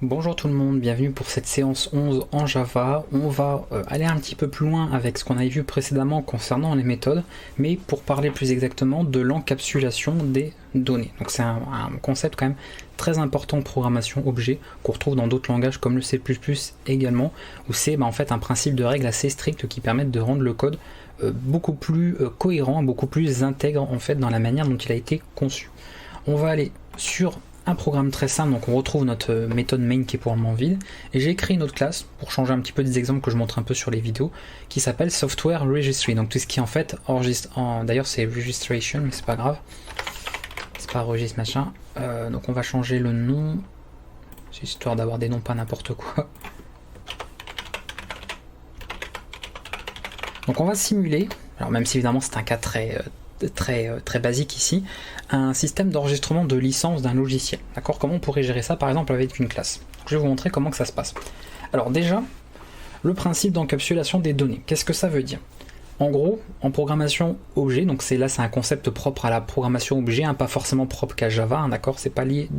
Bonjour tout le monde, bienvenue pour cette séance 11 en Java. On va aller un petit peu plus loin avec ce qu'on avait vu précédemment concernant les méthodes, mais pour parler plus exactement de l'encapsulation des données. Donc c'est un concept quand même très important en programmation objet qu'on retrouve dans d'autres langages comme le C++ également, où c'est en fait un principe de règle assez strict qui permet de rendre le code beaucoup plus cohérent, beaucoup plus intègre en fait dans la manière dont il a été conçu. On va aller sur un programme très simple, donc on retrouve notre méthode main qui est pour le moment vide, et j'ai créé une autre classe pour changer un petit peu des exemples que je montre un peu sur les vidéos, qui s'appelle software registry, donc tout ce qui en fait enregistre, d'ailleurs c'est registration mais c'est pas grave, c'est pas registre machin, donc on va changer le nom, c'est histoire d'avoir des noms pas n'importe quoi. Donc on va simuler, alors même si évidemment c'est un cas très basique ici, un système d'enregistrement de licence d'un logiciel. D'accord ? Comment on pourrait gérer ça par exemple avec une classe ? Je vais vous montrer comment que ça se passe. Alors déjà, le principe d'encapsulation des données. Qu'est-ce que ça veut dire ? En gros, en programmation objet, donc c'est un concept propre à la programmation objet, pas forcément propre qu'à Java, d'accord ? C'est pas lié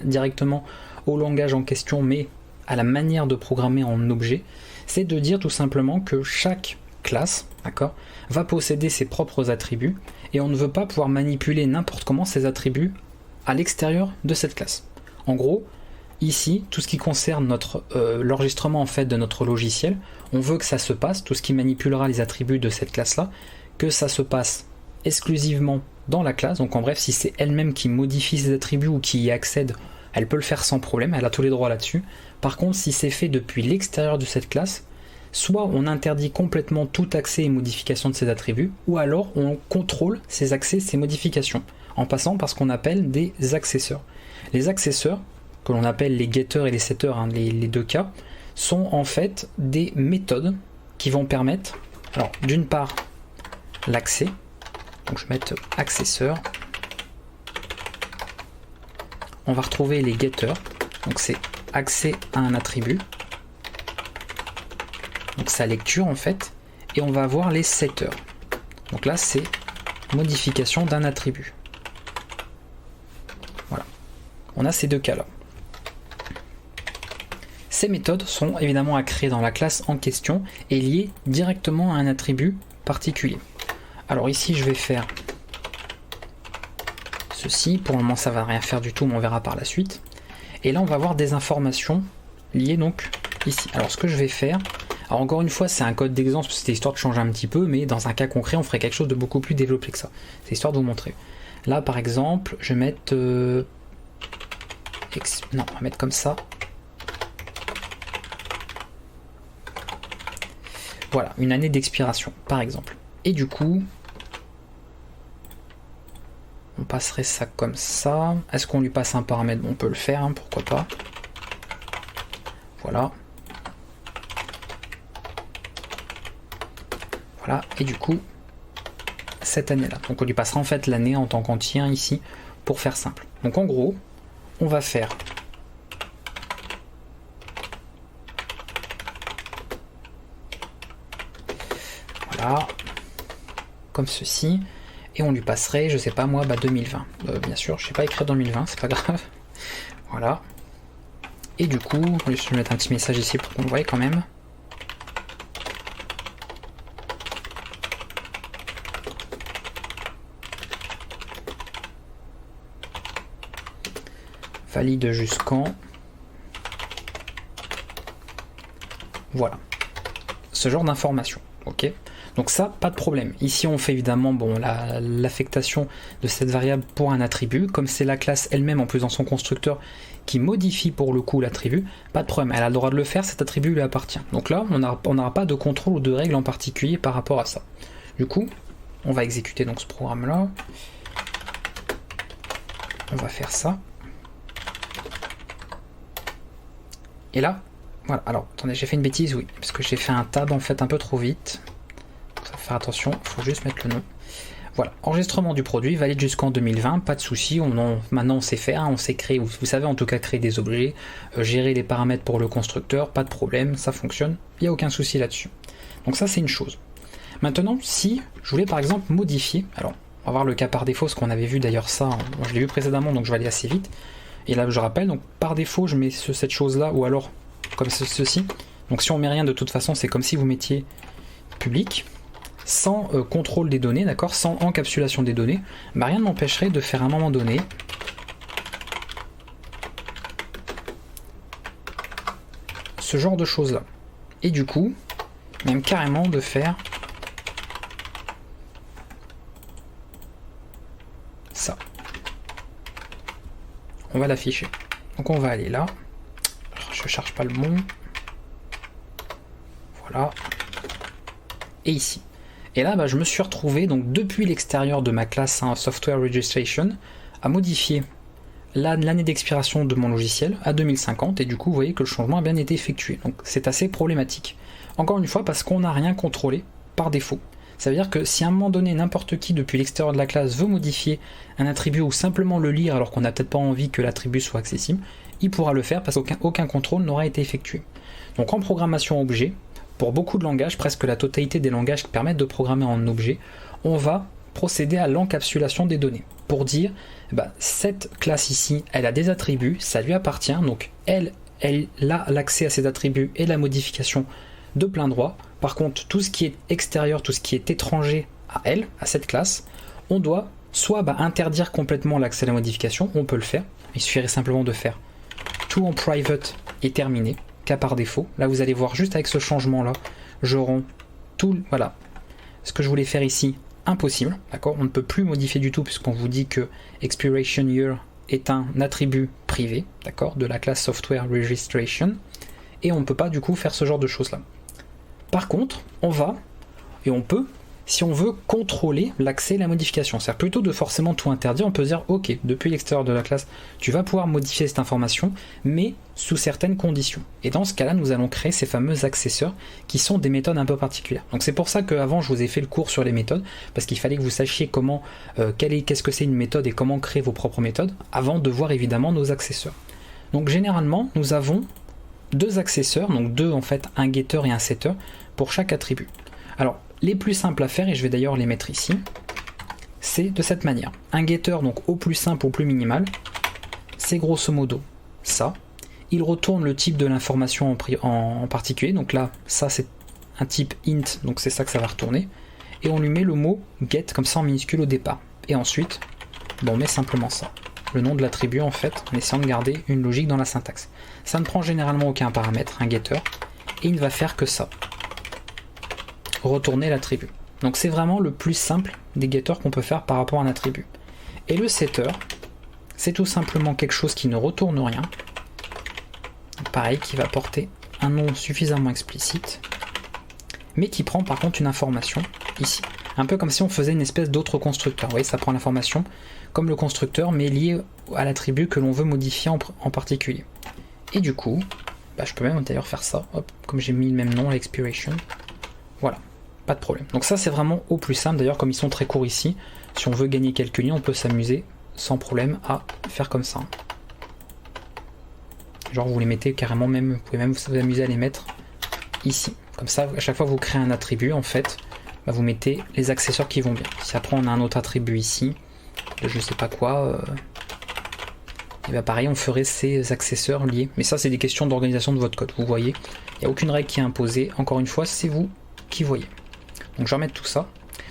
directement au langage en question, mais à la manière de programmer en objet. C'est de dire tout simplement que chaque classe, d'accord, va posséder ses propres attributs et on ne veut pas pouvoir manipuler n'importe comment ces attributs à l'extérieur de cette classe. En gros, ici, tout ce qui concerne l'enregistrement en fait de notre logiciel, on veut que ça se passe, tout ce qui manipulera les attributs de cette classe-là, que ça se passe exclusivement dans la classe. Donc en bref, si c'est elle-même qui modifie ses attributs ou qui y accède, elle peut le faire sans problème, elle a tous les droits là-dessus. Par contre, si c'est fait depuis l'extérieur de cette classe, soit on interdit complètement tout accès et modification de ces attributs, ou alors on contrôle ces accès, ces modifications, en passant par ce qu'on appelle des accesseurs. Les accesseurs, que l'on appelle les getters et les setters, les deux cas, sont en fait des méthodes qui vont permettre, alors d'une part, l'accès, donc je vais mettre accesseur, on va retrouver les getters, donc c'est accès à un attribut, donc sa lecture en fait, et on va avoir les setters. Donc là c'est modification d'un attribut. Voilà. On a ces deux cas là. Ces méthodes sont évidemment à créer dans la classe en question et liées directement à un attribut particulier. Alors ici je vais faire ceci, pour le moment ça va rien faire du tout mais on verra par la suite. Et là on va avoir des informations liées donc ici. Alors ce que je vais faire, alors encore une fois, c'est un code d'exemple, c'était histoire de changer un petit peu, mais dans un cas concret, on ferait quelque chose de beaucoup plus développé que ça. C'est histoire de vous montrer. Là, par exemple, je vais mettre... non, on va mettre comme ça. Voilà, une année d'expiration, par exemple. Et du coup, on passerait ça comme ça. Est-ce qu'on lui passe un paramètre ? On peut le faire, pourquoi pas. Voilà. Voilà, et du coup, cette année-là. Donc on lui passera en fait l'année en tant qu'entier ici, pour faire simple. Donc en gros, on va faire voilà, comme ceci, et on lui passerait, je sais pas moi, 2020. Bien sûr, je sais pas écrire 2020, c'est pas grave. Voilà. Et du coup, je vais mettre un petit message ici pour qu'on le voie quand même. Valide jusqu'en... Voilà. Ce genre d'information. Ok. Donc ça, pas de problème. Ici, on fait évidemment l'affectation de cette variable pour un attribut. Comme c'est la classe elle-même, en plus dans son constructeur, qui modifie pour le coup l'attribut, pas de problème. Elle a le droit de le faire, cet attribut lui appartient. Donc là, on n'aura pas de contrôle ou de règle en particulier par rapport à ça. Du coup, on va exécuter donc ce programme-là. On va faire ça. Et là, voilà, alors, attendez, j'ai fait une bêtise, oui, parce que j'ai fait un tab en fait un peu trop vite. Donc ça va faire attention, il faut juste mettre le nom. Voilà, enregistrement du produit, valide jusqu'en 2020, pas de souci, maintenant on sait faire, on sait créer, vous savez en tout cas créer des objets, gérer les paramètres pour le constructeur, pas de problème, ça fonctionne, il n'y a aucun souci là-dessus. Donc ça c'est une chose. Maintenant, si je voulais par exemple modifier, alors on va voir le cas par défaut, ce qu'on avait vu d'ailleurs ça, je l'ai vu précédemment donc je vais aller assez vite. Et là je rappelle, donc par défaut je mets cette chose là, ou alors comme ceci. Donc si on met rien, de toute façon c'est comme si vous mettiez public, sans contrôle des données, d'accord, sans encapsulation des données, bah rien ne m'empêcherait de faire à un moment donné ce genre de choses là. Et du coup, même carrément de faire ça. On va l'afficher. Donc on va aller là. Je charge pas le bon. Voilà. Et ici. Et là, bah, je me suis retrouvé, donc depuis l'extérieur de ma classe Software Registration, à modifier l'année d'expiration de mon logiciel à 2050, et du coup vous voyez que le changement a bien été effectué. Donc c'est assez problématique. Encore une fois, parce qu'on n'a rien contrôlé par défaut. Ça veut dire que si à un moment donné n'importe qui depuis l'extérieur de la classe veut modifier un attribut ou simplement le lire alors qu'on n'a peut-être pas envie que l'attribut soit accessible, il pourra le faire parce qu'aucun contrôle n'aura été effectué. Donc en programmation objet, pour beaucoup de langages, presque la totalité des langages qui permettent de programmer en objet, on va procéder à l'encapsulation des données pour dire cette classe ici elle a des attributs, ça lui appartient, donc elle a l'accès à ces attributs et la modification de plein droit. Par contre tout ce qui est extérieur, tout ce qui est étranger à elle, à cette classe, on doit soit interdire complètement l'accès à la modification, on peut le faire, il suffirait simplement de faire tout en private et terminé, cas par défaut. Là vous allez voir juste avec ce changement là, je rends tout, voilà, ce que je voulais faire ici impossible, d'accord, on ne peut plus modifier du tout puisqu'on vous dit que expiration year est un attribut privé, d'accord, de la classe software registration, et on ne peut pas du coup faire ce genre de choses là. Par contre, on peut, si on veut contrôler l'accès et la modification, c'est-à-dire plutôt de forcément tout interdire, on peut dire ok, depuis l'extérieur de la classe, tu vas pouvoir modifier cette information, mais sous certaines conditions. Et dans ce cas-là, nous allons créer ces fameux accesseurs qui sont des méthodes un peu particulières. Donc c'est pour ça qu'avant je vous ai fait le cours sur les méthodes, parce qu'il fallait que vous sachiez comment, qu'est-ce que c'est une méthode et comment créer vos propres méthodes, avant de voir évidemment nos accesseurs. Donc généralement, nous avons deux accesseurs, donc deux en fait, un getter et un setter pour chaque attribut. Alors les plus simples à faire, et je vais d'ailleurs les mettre ici, c'est de cette manière. Un getter, donc au plus simple, au plus minimal, c'est grosso modo ça. Il retourne le type de l'information en particulier, donc là, ça c'est un type int, donc c'est ça que ça va retourner. Et on lui met le mot get, comme ça en minuscule au départ. Et ensuite, on met simplement ça. Le nom de l'attribut en fait, en essayant de garder une logique dans la syntaxe. Ça ne prend généralement aucun paramètre, un getter, et il ne va faire que ça. Retourner l'attribut. Donc c'est vraiment le plus simple des getters qu'on peut faire par rapport à un attribut. Et le setter, c'est tout simplement quelque chose qui ne retourne rien. Pareil, qui va porter un nom suffisamment explicite, mais qui prend par contre une information ici. Un peu comme si on faisait une espèce d'autre constructeur. Vous voyez, ça prend l'information comme le constructeur, mais lié à l'attribut que l'on veut modifier en particulier. Et du coup, je peux même d'ailleurs faire ça, hop, comme j'ai mis le même nom, l'expiration. Voilà, pas de problème. Donc ça c'est vraiment au plus simple, d'ailleurs comme ils sont très courts ici, si on veut gagner quelques lignes, on peut s'amuser sans problème à faire comme ça. Genre vous les mettez carrément même, vous pouvez même vous amuser à les mettre ici. Comme ça, à chaque fois que vous créez un attribut, en fait, vous mettez les accessoires qui vont bien. Si après on a un autre attribut ici, je sais pas quoi, et pareil, on ferait ces accessoires liés. Mais ça, c'est des questions d'organisation de votre code. Vous voyez, il n'y a aucune règle qui est imposée. Encore une fois, c'est vous qui voyez. Donc je vais remettre tout ça.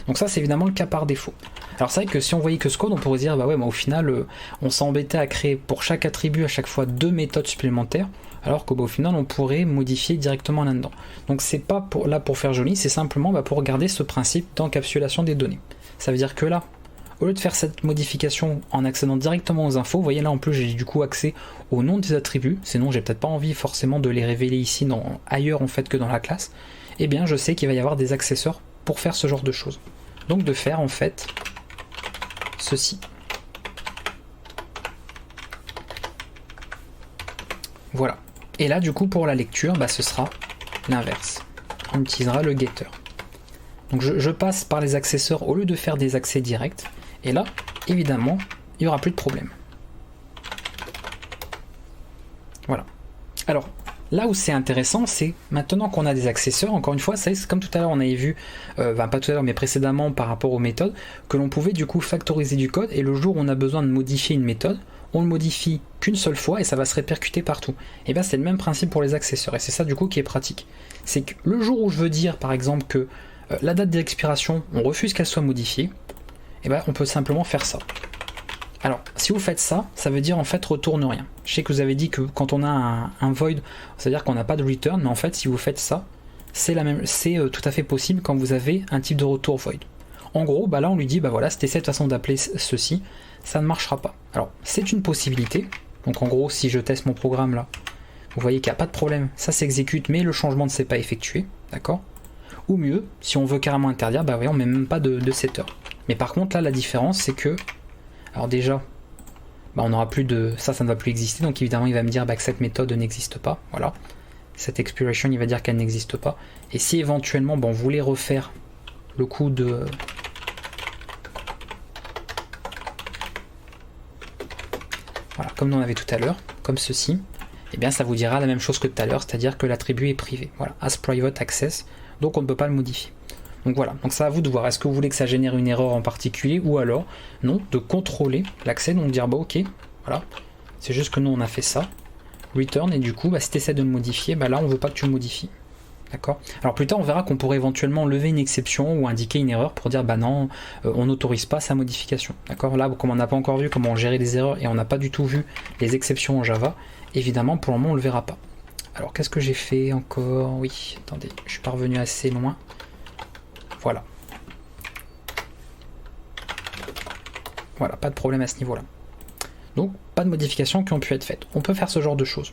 Donc ça, c'est évidemment le cas par défaut. Alors c'est vrai que si on voyait que ce code, on pourrait dire, au final, on s'embêtait à créer pour chaque attribut à chaque fois deux méthodes supplémentaires, alors qu'au final, on pourrait modifier directement là-dedans. Donc c'est pas là pour faire joli, c'est simplement pour garder ce principe d'encapsulation des données. Ça veut dire que là, au lieu de faire cette modification en accédant directement aux infos, vous voyez là en plus j'ai du coup accès au nom des attributs, sinon j'ai peut-être pas envie forcément de les révéler ici ailleurs en fait que dans la classe, et bien je sais qu'il va y avoir des accessoires pour faire ce genre de choses. Donc de faire en fait ceci. Voilà. Et là du coup pour la lecture, ce sera l'inverse. On utilisera le getter. Donc je passe par les accessoires au lieu de faire des accès directs. Et là, évidemment, il n'y aura plus de problème. Voilà. Alors, là où c'est intéressant, c'est maintenant qu'on a des accessoires, encore une fois, c'est comme tout à l'heure, on avait vu, pas tout à l'heure, mais précédemment par rapport aux méthodes, que l'on pouvait du coup factoriser du code, et le jour où on a besoin de modifier une méthode, on le modifie qu'une seule fois et ça va se répercuter partout. Et bien c'est le même principe pour les accessoires, et c'est ça du coup qui est pratique. C'est que le jour où je veux dire par exemple que la date d'expiration, on refuse qu'elle soit modifiée, et ben on peut simplement faire ça. Alors, si vous faites ça, ça veut dire en fait retourne rien. Je sais que vous avez dit que quand on a un void, c'est-à-dire qu'on n'a pas de return, mais en fait si vous faites ça, c'est tout à fait possible quand vous avez un type de retour void. En gros, bah là on lui dit, bah voilà, c'était cette façon d'appeler ceci, ça ne marchera pas. Alors, c'est une possibilité. Donc en gros, si je teste mon programme là, vous voyez qu'il n'y a pas de problème, ça s'exécute, mais le changement ne s'est pas effectué, d'accord? Ou mieux, si on veut carrément interdire, bah voyez, on met même pas de setter. Mais par contre là, la différence, c'est que, alors déjà, bah on n'aura plus de, ça ne va plus exister, donc évidemment il va me dire bah, que cette méthode n'existe pas, voilà. Cette expiration, il va dire qu'elle n'existe pas. Et si éventuellement, bon, vous voulez refaire le coup de... Voilà, comme on avait tout à l'heure, comme ceci, et bien ça vous dira la même chose que tout à l'heure, c'est-à-dire que l'attribut est privé. Voilà, as private access, donc on ne peut pas le modifier. Donc voilà, donc c'est à vous de voir, est-ce que vous voulez que ça génère une erreur en particulier, ou alors, non, de contrôler l'accès, donc dire, bah ok, voilà, c'est juste que nous on a fait ça, return, et du coup, bah, si tu essaies de le modifier, bah là on veut pas que tu le modifies. D'accord. Alors plus tard on verra qu'on pourrait éventuellement lever une exception ou indiquer une erreur pour dire bah non, on n'autorise pas sa modification. D'accord. Là comme on n'a pas encore vu comment gérer les erreurs et on n'a pas du tout vu les exceptions en Java, évidemment pour le moment on le verra pas. Alors qu'est-ce que j'ai fait encore? Oui, attendez, je suis pas revenu assez loin. Voilà. Voilà, pas de problème à ce niveau-là. Donc pas de modifications qui ont pu être faites. On peut faire ce genre de choses.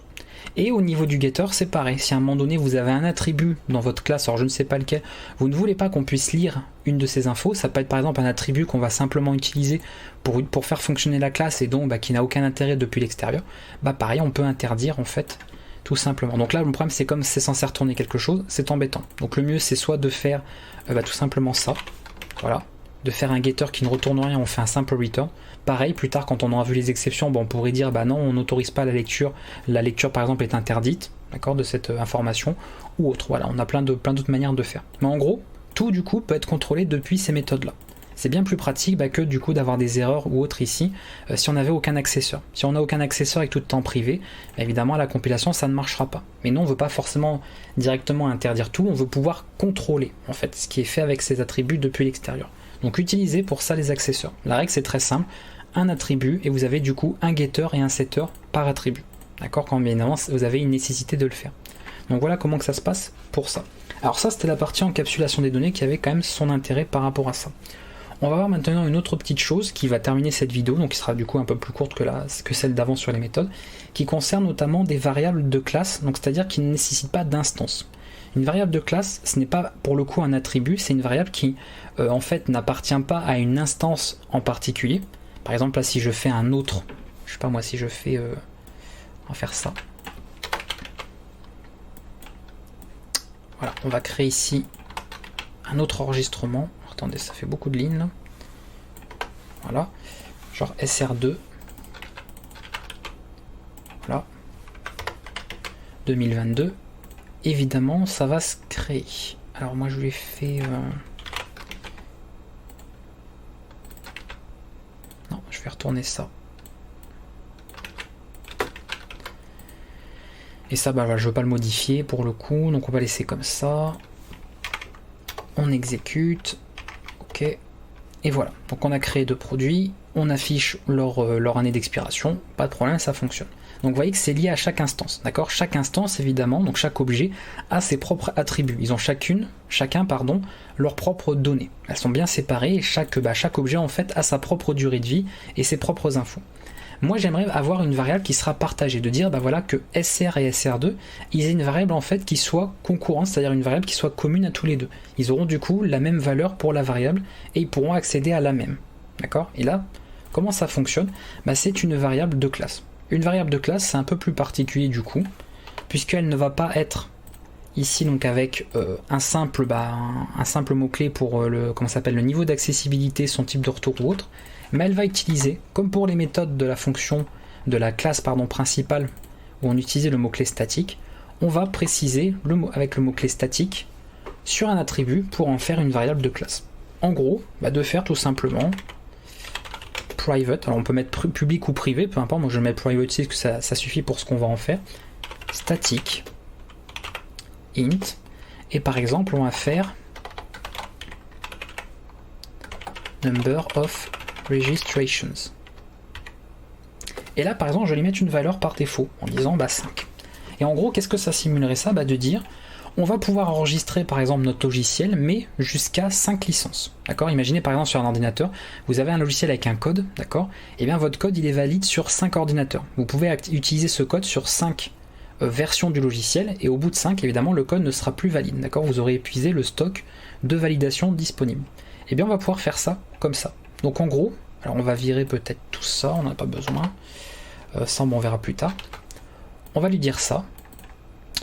Et au niveau du getter, c'est pareil. Si à un moment donné vous avez un attribut dans votre classe, alors je ne sais pas lequel, vous ne voulez pas qu'on puisse lire une de ces infos, ça peut être par exemple un attribut qu'on va simplement utiliser pour faire fonctionner la classe et donc bah, qui n'a aucun intérêt depuis l'extérieur, bah pareil, on peut interdire en fait, tout simplement. Donc là, le problème c'est comme c'est censé retourner quelque chose, c'est embêtant. Donc le mieux c'est soit de faire tout simplement ça, voilà, de faire un getter qui ne retourne rien, on fait un simple return. Pareil, plus tard quand on aura vu les exceptions, bon, on pourrait dire bah non, on n'autorise pas la lecture par exemple est interdite, d'accord, de cette information, ou autre. Voilà, on a plein d'autres manières de faire. Mais en gros, tout du coup peut être contrôlé depuis ces méthodes-là. C'est bien plus pratique que du coup d'avoir des erreurs ou autres ici, si on n'avait aucun accesseur. Si on n'a aucun accesseur et que tout est en privé, bah évidemment à la compilation ça ne marchera pas. Mais nous on ne veut pas forcément directement interdire tout, on veut pouvoir contrôler en fait ce qui est fait avec ces attributs depuis l'extérieur. Donc utilisez pour ça les accesseurs. La règle c'est très simple, un attribut et vous avez du coup un getter et un setter par attribut. D'accord, quand bien évidemment vous avez une nécessité de le faire. Donc voilà comment que ça se passe pour ça. Alors ça c'était la partie encapsulation des données qui avait quand même son intérêt par rapport à ça. On va voir maintenant une autre petite chose qui va terminer cette vidéo, donc qui sera du coup un peu plus courte que celle d'avant sur les méthodes, qui concerne notamment des variables de classe, donc c'est-à-dire qui ne nécessitent pas d'instance. Une variable de classe, ce n'est pas pour le coup un attribut, c'est une variable qui en fait n'appartient pas à une instance en particulier. Par exemple là si je fais un autre, je sais pas moi si je fais, on va faire ça. Voilà, on va créer ici un autre enregistrement. Attendez, ça fait beaucoup de lignes là. Voilà, genre SR2. Voilà. 2022. Évidemment, ça va se créer. Alors moi je lui ai fait... Non, je vais retourner ça. Et ça, bah, je ne veux pas le modifier pour le coup, donc on va laisser comme ça. On exécute. Ok. Et voilà. Donc on a créé deux produits. On affiche leur année d'expiration. Pas de problème, ça fonctionne. Donc vous voyez que c'est lié à chaque instance. D'accord ? Chaque instance, évidemment, donc chaque objet a ses propres attributs. Ils ont chacun, leurs propres données. Elles sont bien séparées et chaque objet en fait a sa propre durée de vie et ses propres infos. Moi j'aimerais avoir une variable qui sera partagée, de dire voilà que SR et SR2, ils aient une variable en fait qui soit concurrente, c'est-à-dire une variable qui soit commune à tous les deux. Ils auront du coup la même valeur pour la variable et ils pourront accéder à la même. D'accord ? Et là, comment ça fonctionne ? C'est une variable de classe. Une variable de classe, c'est un peu plus particulier du coup, puisqu'elle ne va pas être ici donc avec un simple mot-clé pour le niveau d'accessibilité, son type de retour ou autre, mais elle va utiliser, comme pour les méthodes de la fonction de la classe principale, où on utilisait le mot-clé statique, on va préciser avec le mot-clé statique sur un attribut pour en faire une variable de classe. En gros, de faire tout simplement private, alors on peut mettre public ou privé, peu importe, moi je vais mettre private ici parce que ça suffit pour ce qu'on va en faire, static int, et par exemple on va faire number of registrations. Et là par exemple je vais lui mettre une valeur par défaut en disant 5. Et en gros qu'est-ce que ça simulerait ça? De dire on va pouvoir enregistrer par exemple notre logiciel mais jusqu'à 5 licences. D'accord? Imaginez par exemple sur un ordinateur, vous avez un logiciel avec un code, d'accord? Et bien votre code il est valide sur 5 ordinateurs. Vous pouvez utiliser ce code sur 5 versions du logiciel et au bout de 5 évidemment le code ne sera plus valide. D'accord? Vous aurez épuisé le stock de validation disponible. Et bien on va pouvoir faire ça comme ça. Donc en gros, alors on va virer peut-être tout ça, on n'en a pas besoin. Ça on verra plus tard. On va lui dire ça.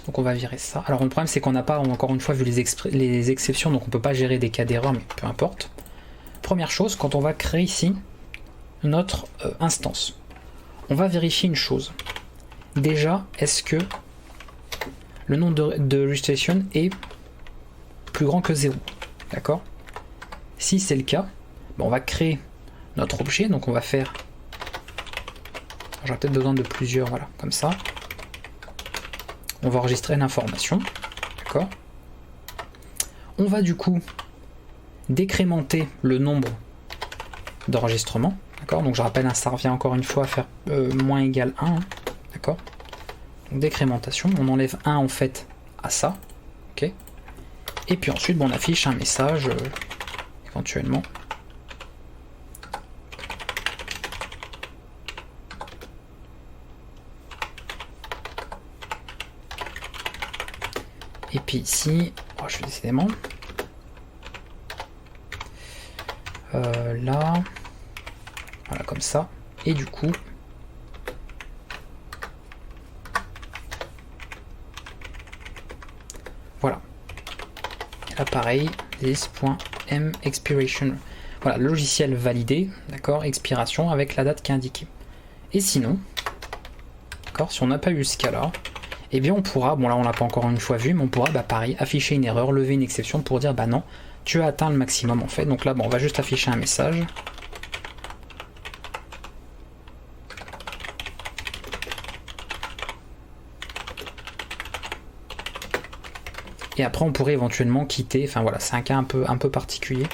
Donc on va virer ça. Alors le problème c'est qu'on n'a pas encore une fois vu les exceptions, donc on ne peut pas gérer des cas d'erreur, mais peu importe. Première chose, quand on va créer ici notre instance, on va vérifier une chose. Déjà, est-ce que le nombre de registration est plus grand que 0? D'accord? Si c'est le cas, on va créer notre objet, donc on va faire... J'aurais peut-être besoin de plusieurs, voilà, comme ça. On va enregistrer l'information, d'accord? On va du coup décrémenter le nombre d'enregistrements, d'accord? Donc je rappelle, ça revient encore une fois à faire moins égal 1, hein, d'accord? Donc décrémentation, on enlève 1 en fait à ça, ok? Et puis ensuite, on affiche un message éventuellement. Et puis ici, je fais décidément. Là, voilà comme ça. Et du coup, voilà. Et là pareil, this.mExpiration. Voilà, logiciel validé, d'accord, expiration avec la date qui est indiquée. Et sinon, d'accord, si on n'a pas eu ce cas-là, eh bien on pourra, bon là on l'a pas encore une fois vu, mais on pourra pareil, afficher une erreur, lever une exception pour dire non, tu as atteint le maximum en fait. Donc là on va juste afficher un message. Et après on pourrait éventuellement quitter, enfin voilà, c'est un cas un peu particulier.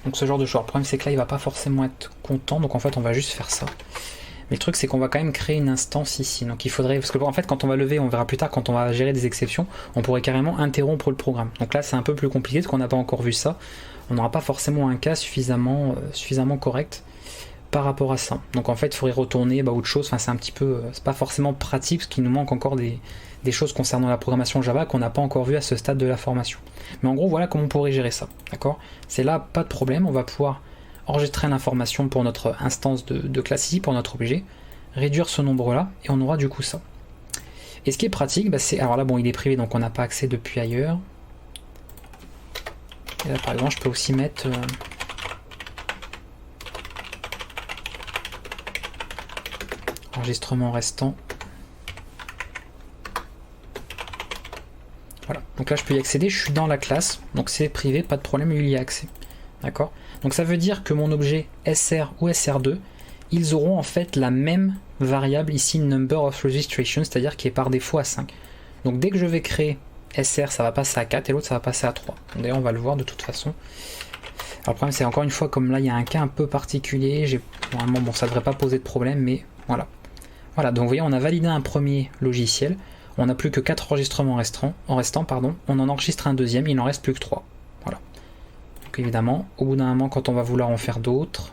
Donc ce genre de choses. Le problème c'est que là il va pas forcément être content, donc en fait on va juste faire ça. Mais le truc c'est qu'on va quand même créer une instance ici, donc il faudrait, parce que en fait quand on va lever, on verra plus tard, quand on va gérer des exceptions, on pourrait carrément interrompre le programme. Donc là c'est un peu plus compliqué parce qu'on n'a pas encore vu ça, on n'aura pas forcément un cas suffisamment correct par rapport à ça. Donc en fait il faudrait retourner autre chose, enfin c'est un petit peu, c'est pas forcément pratique parce qu'il nous manque encore des choses concernant la programmation Java qu'on n'a pas encore vu à ce stade de la formation. Mais en gros voilà comment on pourrait gérer ça, d'accord? C'est là pas de problème, on va pouvoir enregistrer l'information pour notre instance de classe ici, pour notre objet, réduire ce nombre là, et on aura du coup ça. Et ce qui est pratique, c'est, alors là bon il est privé donc on n'a pas accès depuis ailleurs. Et là par exemple je peux aussi mettre enregistrement restant. Voilà, donc là je peux y accéder, je suis dans la classe, donc c'est privé, pas de problème, il y a accès. D'accord? Donc ça veut dire que mon objet SR ou SR2, ils auront en fait la même variable ici, number of registration, c'est-à-dire qui est par défaut à 5. Donc dès que je vais créer SR, ça va passer à 4 et l'autre ça va passer à 3. D'ailleurs on va le voir de toute façon. Alors le problème c'est encore une fois, comme là il y a un cas un peu particulier, normalement bon ça devrait pas poser de problème, mais voilà. Voilà, donc vous voyez on a validé un premier logiciel, on n'a plus que 4 enregistrements en restant, on en enregistre un deuxième, il n'en reste plus que 3. Voilà. Donc évidemment, au bout d'un moment, quand on va vouloir en faire d'autres,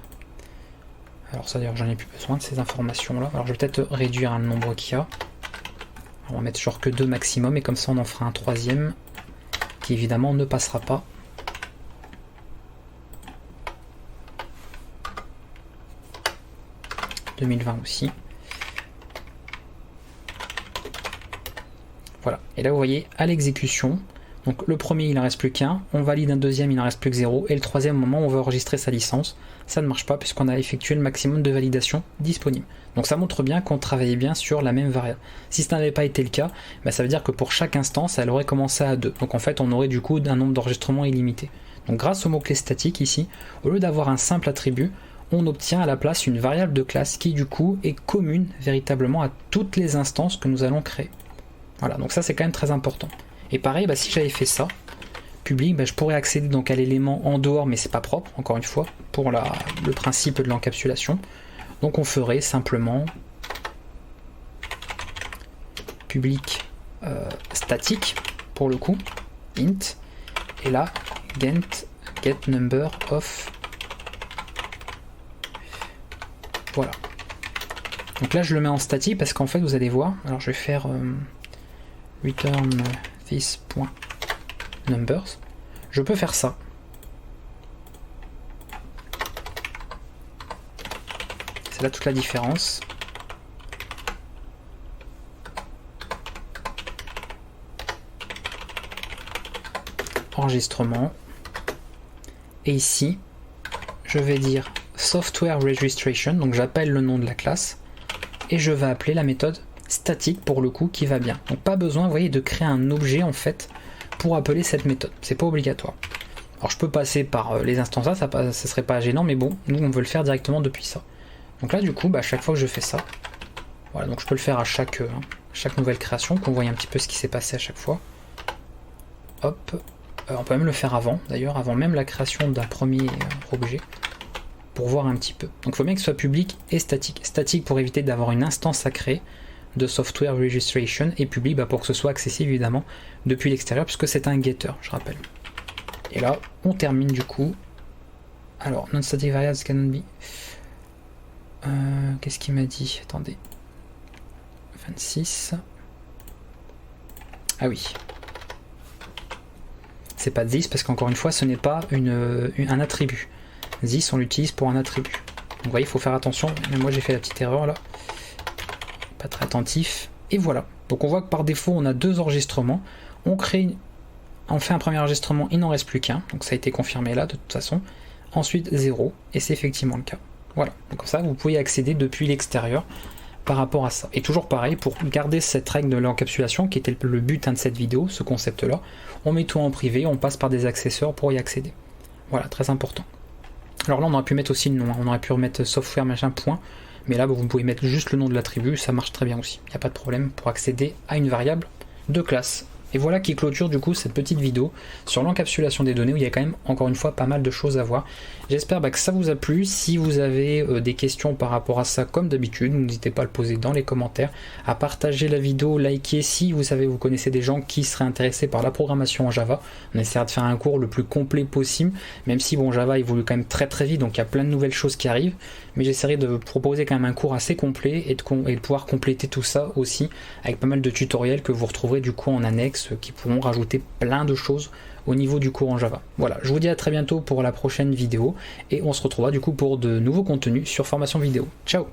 alors ça d'ailleurs j'en ai plus besoin de ces informations là, alors je vais peut-être réduire le nombre qu'il y a. Alors, on va mettre genre que 2 maximum et comme ça on en fera un troisième qui évidemment ne passera pas. « 2020 aussi. Voilà, et là vous voyez à l'exécution, donc le premier il n'en reste plus qu'un, on valide un deuxième, il n'en reste plus que 0, et le troisième moment on veut enregistrer sa licence, ça ne marche pas puisqu'on a effectué le maximum de validation disponible. Donc ça montre bien qu'on travaillait bien sur la même variable. Si ça n'avait pas été le cas, ça veut dire que pour chaque instance elle aurait commencé à 2, donc en fait on aurait du coup un nombre d'enregistrements illimité. Donc grâce au mot-clé statique ici, au lieu d'avoir un simple attribut, on obtient à la place une variable de classe qui du coup est commune véritablement à toutes les instances que nous allons créer. Voilà, donc ça c'est quand même très important. Et pareil, si j'avais fait ça, public, je pourrais accéder donc à l'élément en dehors, mais c'est pas propre, encore une fois, pour le principe de l'encapsulation. Donc on ferait simplement public statique, pour le coup, int, et là, get number of. Voilà. Donc là je le mets en statique parce qu'en fait vous allez voir, alors je vais faire return this.numbers. Je peux faire ça. C'est là toute la différence. Enregistrement. Et ici, je vais dire software registration, donc j'appelle le nom de la classe et je vais appeler la méthode statique pour le coup qui va bien. Donc pas besoin, vous voyez, de créer un objet en fait pour appeler cette méthode. C'est pas obligatoire. Alors je peux passer par les instances là, ça serait pas gênant, mais bon, nous on veut le faire directement depuis ça. Donc là du coup, à chaque fois que je fais ça, voilà, donc je peux le faire à chaque nouvelle création, qu'on voit un petit peu ce qui s'est passé à chaque fois. Hop, on peut même le faire avant, d'ailleurs, avant même la création d'un premier objet, pour voir un petit peu. Donc il faut bien que ce soit public et statique. Statique pour éviter d'avoir une instance à créer de software registration, et public pour que ce soit accessible évidemment depuis l'extérieur, puisque c'est un getter, je rappelle. Et là, on termine du coup. Alors, non-static variables cannot be. Qu'est-ce qu'il m'a dit? Attendez. 26. Ah oui. C'est pas this parce qu'encore une fois, ce n'est pas un attribut. This, on l'utilise pour un attribut. Donc vous voyez, il faut faire attention. Mais moi, j'ai fait la petite erreur là. Pas très attentif. Et voilà. Donc on voit que par défaut, on a deux enregistrements. On fait un premier enregistrement, il n'en reste plus qu'un. Donc ça a été confirmé là, de toute façon. Ensuite, 0. Et c'est effectivement le cas. Voilà. Donc comme ça, vous pouvez accéder depuis l'extérieur par rapport à ça. Et toujours pareil, pour garder cette règle de l'encapsulation, qui était le but de cette vidéo, ce concept-là, on met tout en privé, on passe par des accesseurs pour y accéder. Voilà, très important. Alors là, on aurait pu mettre aussi le nom, on aurait pu remettre software machin point, mais là, vous pouvez mettre juste le nom de l'attribut, ça marche très bien aussi. Il n'y a pas de problème pour accéder à une variable de classe. Et voilà qui clôture du coup cette petite vidéo sur l'encapsulation des données où il y a quand même encore une fois pas mal de choses à voir. J'espère que ça vous a plu. Si vous avez des questions par rapport à ça comme d'habitude, n'hésitez pas à le poser dans les commentaires, à partager la vidéo, liker si vous connaissez des gens qui seraient intéressés par la programmation en Java. On essaiera de faire un cours le plus complet possible, même si bon, Java évolue quand même très très vite, donc il y a plein de nouvelles choses qui arrivent, mais j'essaierai de proposer quand même un cours assez complet et de pouvoir compléter tout ça aussi avec pas mal de tutoriels que vous retrouverez du coup en annexe qui pourront rajouter plein de choses au niveau du cours en Java. Voilà, je vous dis à très bientôt pour la prochaine vidéo et on se retrouvera du coup pour de nouveaux contenus sur Formation Vidéo. Ciao!